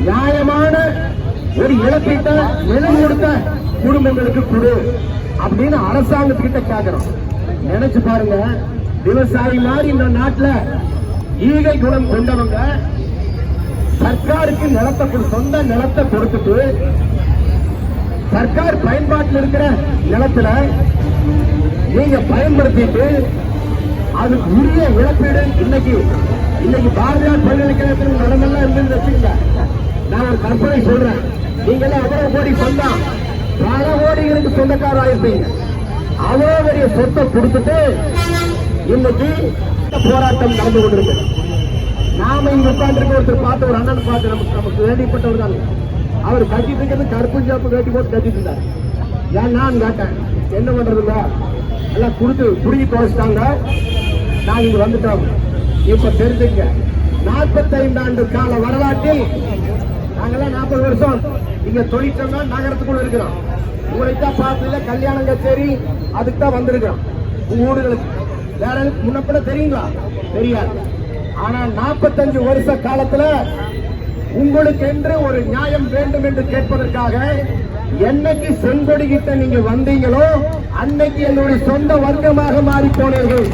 நியாயமான ஒரு இழப்பீட்டை நிலம் கொடுத்த குடும்பங்களுக்கு கொடு அப்படின்னு அரசாங்கத்துக்கிட்ட கேட்கிறோம். நினைச்சு பாருங்க, விவசாயி மாதிரி இந்த நாட்டுல ஈகை குணம் கொண்டவங்க சர்க்காருக்கு சொந்த நிலத்தை கொடுத்துட்டு சர்க்கார் பயன்பாட்டில் இருக்கிற நிலத்துல நீங்க பயன்படுத்திட்டு அதுக்கு உரிய இழப்பீடு இன்னைக்கு பாரதியார் பல்கலைக்கழகத்தில் நடமெல்லாம் இருந்து வச்சுங்க. நான் ஒரு கற்பனை சொல்றேன், நீங்க எல்லாம் அவ்வளவு கோடி சொந்தம், பல கோடிகளுக்கு சொந்தக்காரர் ஆயிருப்பீங்க. அவ்வளவு பெரிய சொத்தை கொடுத்துட்டு இன்னைக்கு போராட்டம் நடந்து கொண்டிருக்கு. நாம இங்க உட்கார்ந்து ஒருத்தர் பார்த்து, ஒரு அண்ணன் பார்த்து, நமக்கு வேண்டிப்பட்டவர் தான். அவர் கட்டிட்டு இருக்கிறது கருப்புஞ்சாப்பு வேட்டி போட்டு கட்டிட்டு இருந்தார். ஏன் நான் கேட்டேன், என்ன பண்றதுங்க, எல்லாம் கொடுத்து புடுங்கி தொலைச்சிட்டாங்க, நாங்க இங்க வந்துட்டோம். இப்ப தெரிஞ்சுங்க, 45 ஆண்டு கால வரலாற்றில் நாங்கெல்லாம் 40 வருஷம் இங்க தொழிற்சங்க நகரத்துக்குள்ள இருக்கிறோம். உங்களைத்தான் பார்த்ததுல கல்யாணம் கச்சேரி அதுக்கு தான் வந்திருக்கிறோம். உங்க ஊர்களுக்கு வேற முன்னப்பட தெரியுங்களா? தெரியாது. ஆனா 45 வருஷ காலத்துல உங்களுக்கு என்று ஒரு நியாயம் வேண்டும் என்று கேட்பதற்காக என்னைக்கு செங்கொடி கிட்ட நீங்க வந்தீங்களோ அன்னைக்கு என்னுடைய சொந்த வர்க்கமாக மாறி போனீர்கள்.